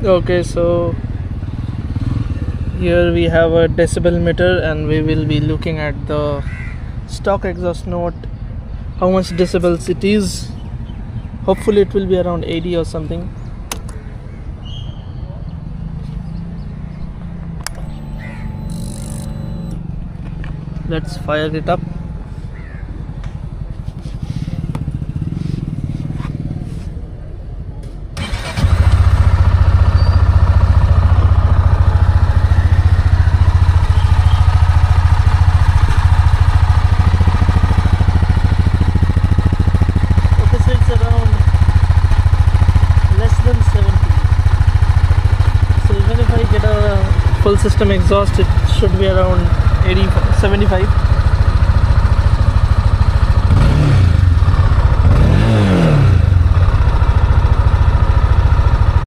Okay, so here we have a decibel meter and we will be looking at the stock exhaust note, how much decibels it is. Hopefully it will be around 80 or something. Let's fire it up. Around less than 70. So even if I get a full system exhaust, it should be around 80, 75.